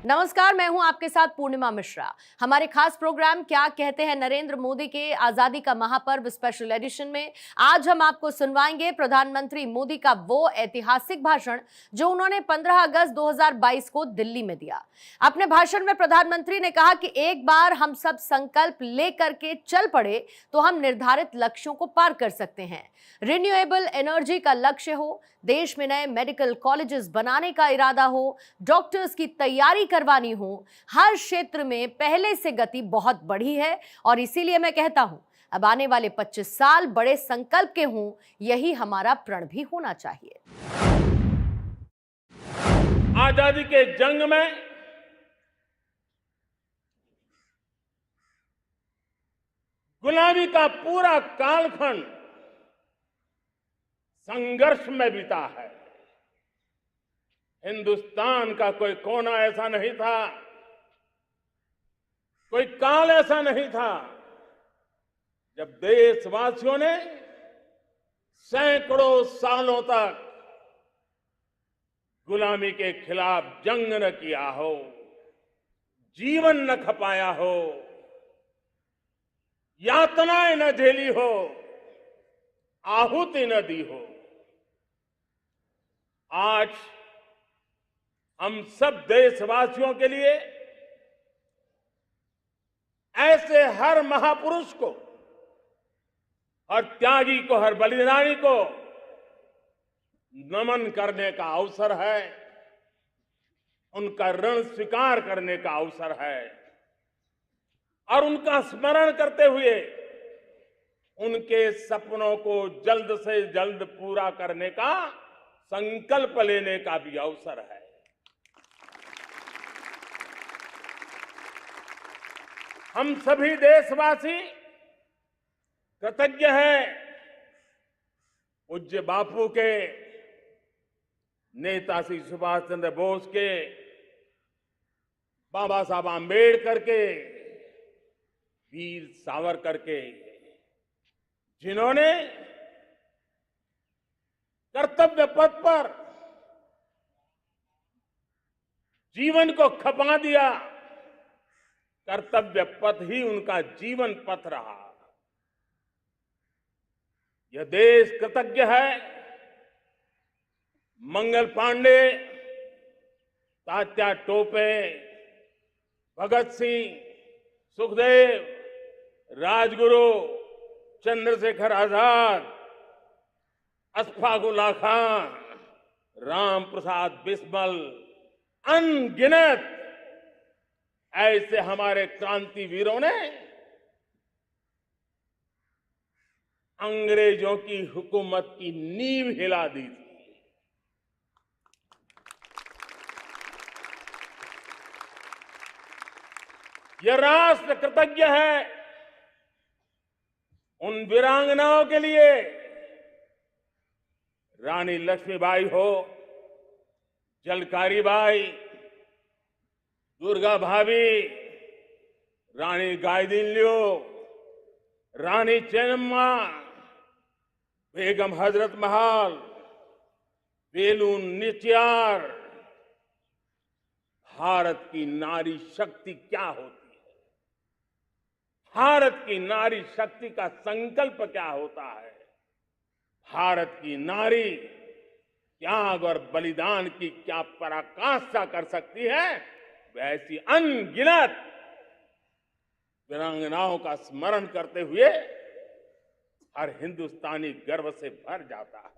नमस्कार, मैं हूं आपके साथ पूर्णिमा मिश्रा। हमारे खास प्रोग्राम क्या कहते हैं नरेंद्र मोदी के आजादी का महापर्व स्पेशल एडिशन में आज हम आपको सुनवाएंगे प्रधानमंत्री मोदी का वो ऐतिहासिक भाषण जो उन्होंने 15 अगस्त 2022 को दिल्ली में दिया। अपने भाषण में प्रधानमंत्री ने कहा कि एक बार हम सब संकल्प लेकर के चल पड़े तो हम निर्धारित लक्ष्यों को पार कर सकते हैं। रिन्यूएबल एनर्जी का लक्ष्य हो, देश में नए मेडिकल कॉलेजेस बनाने का इरादा हो, डॉक्टर्स की तैयारी करवानी हो, हर क्षेत्र में पहले से गति बहुत बढ़ी है और इसीलिए मैं कहता हूं अब आने वाले 25 साल बड़े संकल्प के हों, यही हमारा प्रण भी होना चाहिए। आजादी के जंग में गुलामी का पूरा कालखंड संघर्ष में बीता है। हिंदुस्तान का कोई कोना ऐसा नहीं था, कोई काल ऐसा नहीं था जब देशवासियों ने सैकड़ों सालों तक गुलामी के खिलाफ जंग न किया हो, जीवन न खपाया हो, यातनाएं न झेली हो, आहुति न दी हो। आज हम सब देशवासियों के लिए ऐसे हर महापुरुष को, हर त्यागी को, हर बलिदानी को नमन करने का अवसर है, उनका ऋण स्वीकार करने का अवसर है और उनका स्मरण करते हुए उनके सपनों को जल्द से जल्द पूरा करने का संकल्प लेने का भी अवसर है। हम सभी देशवासी कृतज्ञ हैं पूज्य बापू के, नेताजी सुभाष चंद्र बोस के, बाबा साहब आंबेडकर के, वीर सावरकर के, जिन्होंने कर्तव्य पथ पर जीवन को खपा दिया। कर्तव्य पथ ही उनका जीवन पथ रहा। यह देश कृतज्ञ है मंगल पांडे, तात्या टोपे, भगत सिंह, सुखदेव, राजगुरु, चंद्रशेखर आजाद, अशफाक उल्लाह खान, राम प्रसाद बिस्मिल, अनगिनत ऐसे हमारे क्रांतिवीरों ने अंग्रेजों की हुकूमत की नींव हिला दी थी। यह राष्ट्र कृतज्ञ है उन वीरांगनाओं के लिए, रानी लक्ष्मीबाई हो, झलकारी बाई, दुर्गा भाभी, रानी गाइदिन्लियो, रानी चेन्नम्मा, बेगम हजरत महल, वेलु निचियार। भारत की नारी शक्ति क्या होती है, भारत की नारी शक्ति का संकल्प क्या होता है, भारत की नारी त्याग और बलिदान की क्या पराकाष्ठा कर सकती है, वैसी अनगिनत वीरांगनाओं का स्मरण करते हुए हर हिंदुस्तानी गर्व से भर जाता है।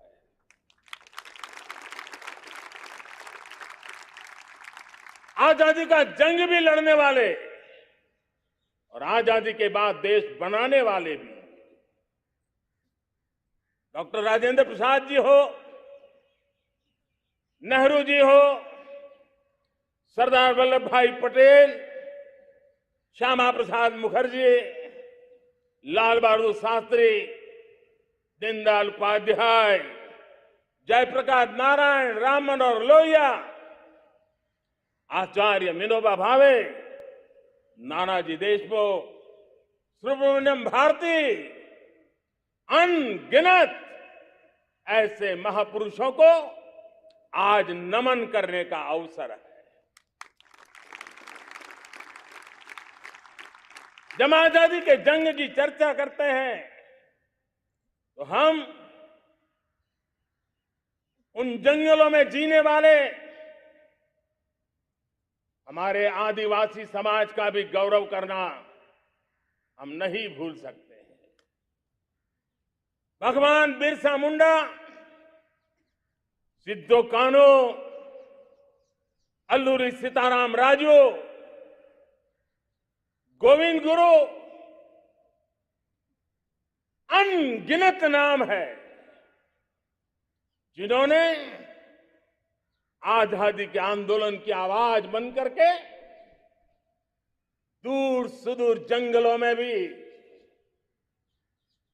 आजादी का जंग भी लड़ने वाले और आजादी के बाद देश बनाने वाले भी, डॉक्टर राजेंद्र प्रसाद जी हो, नेहरू जी हो, सरदार वल्लभ भाई पटेल, श्यामा प्रसाद मुखर्जी, लाल बहादुर शास्त्री, दीनदयाल उपाध्याय, जयप्रकाश नारायण, राम मनोहर लोहिया, आचार्य विनोबा भावे, नानाजी देशमुख, सुब्रमण्यम भारती, अनगिनत ऐसे महापुरुषों को आज नमन करने का अवसर है। जब आजादी के जंग की चर्चा करते हैं तो हम उन जंगलों में जीने वाले हमारे आदिवासी समाज का भी गौरव करना हम नहीं भूल सकते हैं। भगवान बिरसा मुंडा, सिद्धो कान्हू, अल्लूरी सीताराम राजू, गोविंद गुरु, अनगिनत नाम है जिन्होंने आजादी के आंदोलन की आवाज बन करके दूर सुदूर जंगलों में भी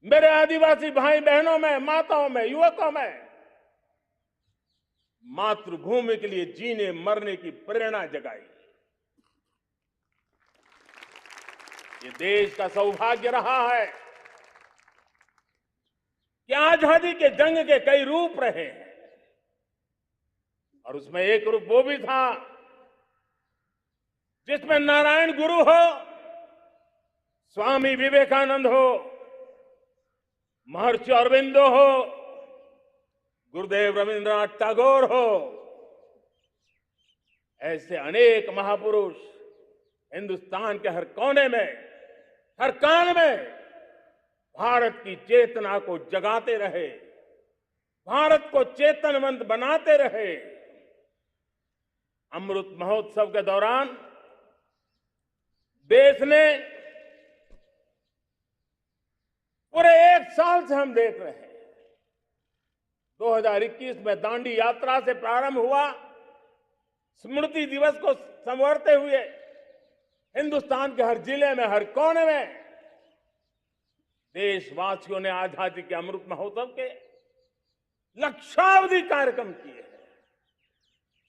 मेरे आदिवासी भाई बहनों में, माताओं में, युवकों में मातृभूमि के लिए जीने मरने की प्रेरणा जगाई। ये देश का सौभाग्य रहा है कि आजादी के जंग के कई रूप रहे हैं और उसमें एक रूप वो भी था जिसमें नारायण गुरु हो, स्वामी विवेकानंद हो, महर्षि अरविंदो हो, गुरुदेव रविंद्रनाथ टैगोर हो, ऐसे अनेक महापुरुष हिंदुस्तान के हर कोने में, हर कान में भारत की चेतना को जगाते रहे, भारत को चेतनवंत बनाते रहे। अमृत महोत्सव के दौरान देश ने पूरे एक साल से हम देख रहे हैं, 2021 में दांडी यात्रा से प्रारंभ हुआ, स्मृति दिवस को संवारते हुए हिंदुस्तान के हर जिले में, हर कोने में देशवासियों ने आजादी के अमृत महोत्सव के लक्षावधि कार्यक्रम किए हैं।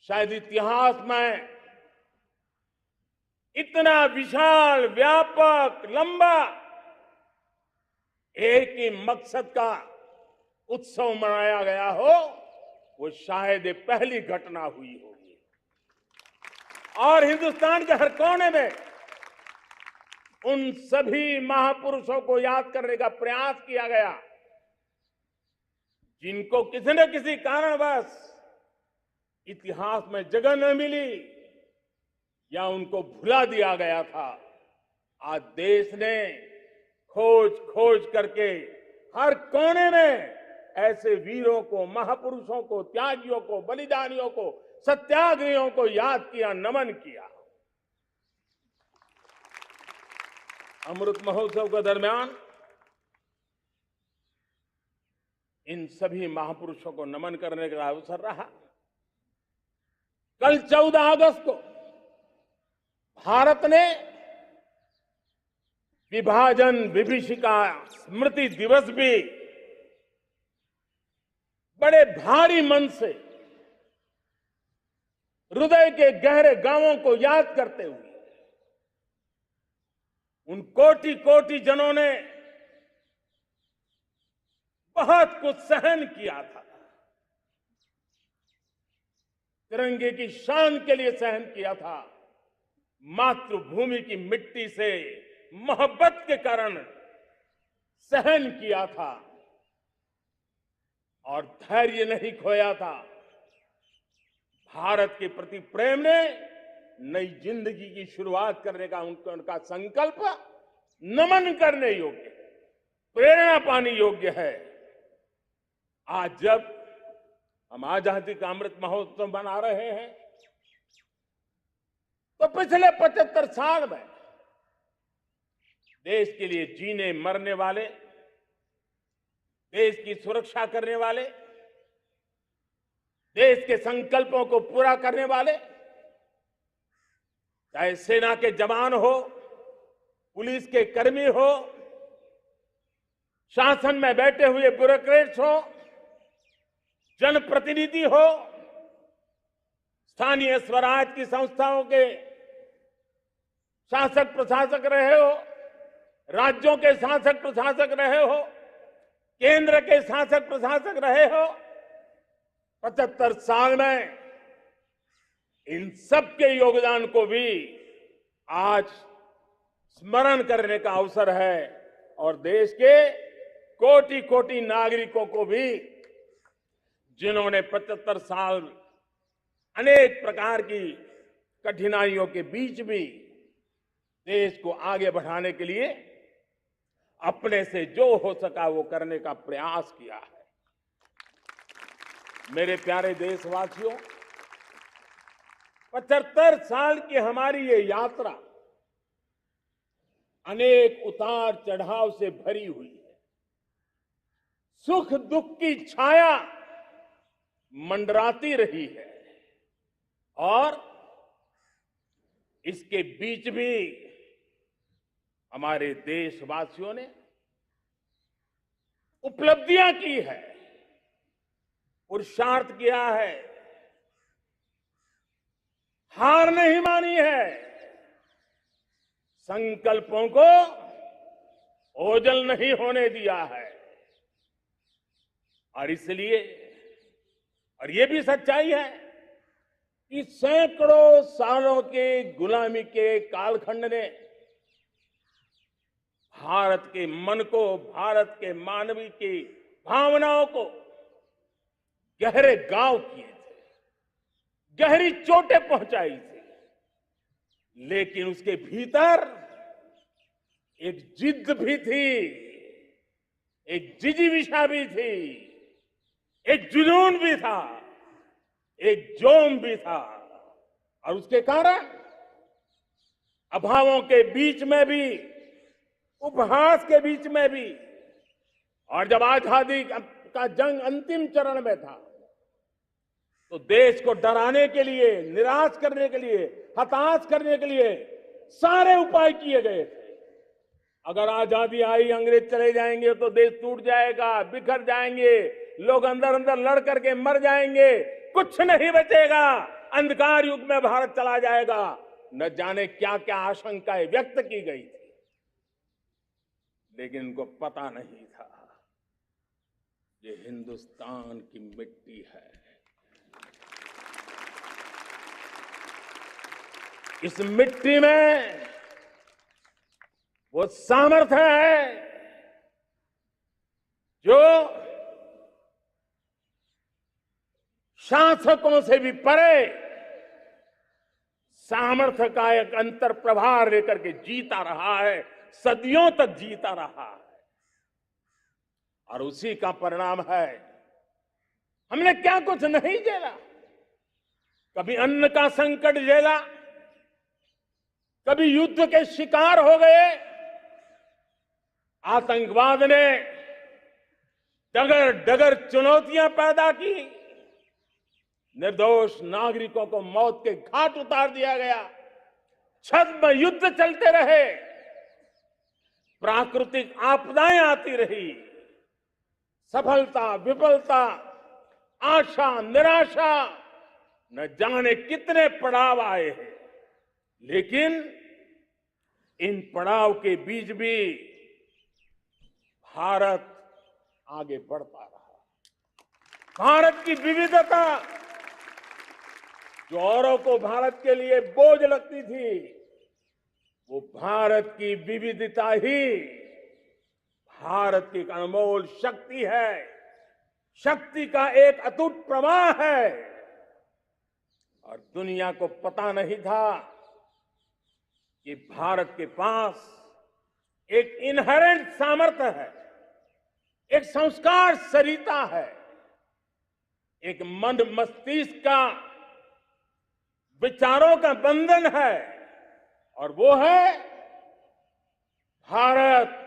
शायद इतिहास में इतना विशाल, व्यापक, लंबा एक ही मकसद का उत्सव मनाया गया हो, वो शायद ये पहली घटना हुई होगी। और हिंदुस्तान के हर कोने में उन सभी महापुरुषों को याद करने का प्रयास किया गया जिनको किसी न किसी कारणवश इतिहास में जगह न मिली या उनको भुला दिया गया था। आज देश ने खोज खोज करके हर कोने में ऐसे वीरों को, महापुरुषों को, त्यागियों को, बलिदानियों को, सत्याग्रहियों को याद किया, नमन किया। अमृत महोत्सव के दरमियान इन सभी महापुरुषों को नमन करने का अवसर रहा। कल 14 अगस्त को भारत ने विभाजन विभीषिका स्मृति दिवस भी बड़े भारी मन से हृदय के गहरे गांवों को याद करते हुए उन कोटि कोटि जनों ने बहुत कुछ सहन किया था, तिरंगे की शान के लिए सहन किया था, मातृभूमि की मिट्टी से मोहब्बत के कारण सहन किया था और धैर्य नहीं खोया था। भारत के प्रति प्रेम ने नई जिंदगी की शुरुआत करने का उनका संकल्प नमन करने योग्य, प्रेरणा पाने योग्य है। आज जब हम आजादी का अमृत महोत्सव मना रहे हैं तो पिछले 75 साल में देश के लिए जीने मरने वाले, देश की सुरक्षा करने वाले, देश के संकल्पों को पूरा करने वाले, चाहे सेना के जवान हो, पुलिस के कर्मी हो, शासन में बैठे हुए ब्यूरोक्रेट्स हो, जनप्रतिनिधि हो, स्थानीय स्वराज की संस्थाओं के शासक प्रशासक रहे हो, राज्यों के शासक प्रशासक रहे हो, केंद्र के शासक प्रशासक रहे हो, 75 साल में इन सब के योगदान को भी आज स्मरण करने का अवसर है और देश के कोटि कोटि नागरिकों को भी जिन्होंने 75 साल अनेक प्रकार की कठिनाइयों के बीच भी देश को आगे बढ़ाने के लिए अपने से जो हो सका वो करने का प्रयास किया है। मेरे प्यारे देशवासियों, 75 साल की हमारी ये यात्रा अनेक उतार चढ़ाव से भरी हुई है। सुख दुख की छाया मंडराती रही है और इसके बीच भी हमारे देशवासियों ने उपलब्धियां की है, पुरुषार्थ किया है, हार नहीं मानी है, संकल्पों को ओझल नहीं होने दिया है। और इसलिए और ये भी सच्चाई है कि सैकड़ों सालों के गुलामी के कालखंड ने भारत के मन को, भारत के मानवीय की भावनाओं को गहरे घाव किए थे, गहरी चोटें पहुंचाई थी, लेकिन उसके भीतर एक जिद भी थी, एक जिजीविषा भी थी, एक जुनून भी था, एक जोम भी था। और उसके कारण अभावों के बीच में भी, उपहास के बीच में भी, और जब आजादी का जंग अंतिम चरण में था तो देश को डराने के लिए, निराश करने के लिए, हताश करने के लिए सारे उपाय किए गए थे। अगर आजादी आई, अंग्रेज चले जाएंगे तो देश टूट जाएगा, बिखर जाएंगे, लोग अंदर अंदर लड़ करके मर जाएंगे, कुछ नहीं बचेगा, अंधकार युग में भारत चला जाएगा। न जाने क्या क्या आशंकाएं व्यक्त की गई थी, लेकिन उनको पता नहीं था ये हिंदुस्तान की मिट्टी है। इस मिट्टी में वो सामर्थ्य है जो शासकों से भी परे सामर्थ्य का एक अंतर प्रभार लेकर के जीता रहा है, सदियों तक जीता रहा है। और उसी का परिणाम है हमने क्या कुछ नहीं झेला। कभी अन्न का संकट झेला, कभी युद्ध के शिकार हो गए, आतंकवाद ने डगर डगर चुनौतियां पैदा की, निर्दोष नागरिकों को मौत के घाट उतार दिया गया, छद्म युद्ध चलते रहे, प्राकृतिक आपदाएं आती रही, सफलता विफलता, आशा निराशा, न जाने कितने पड़ाव आए हैं। लेकिन इन पड़ाव के बीच भी भारत आगे बढ़ता रहा। भारत की विविधता जो औरों को भारत के लिए बोझ लगती थी, वो भारत की विविधता ही भारत की एक अनमोल शक्ति है, शक्ति का एक अटूट प्रवाह है। और दुनिया को पता नहीं था कि भारत के पास एक इनहेरेंट सामर्थ्य है, एक संस्कार सरिता है, एक मन मस्तिष्क का विचारों का बंधन है, और वो है भारत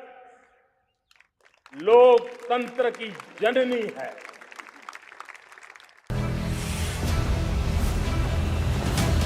लोकतंत्र की जननी है।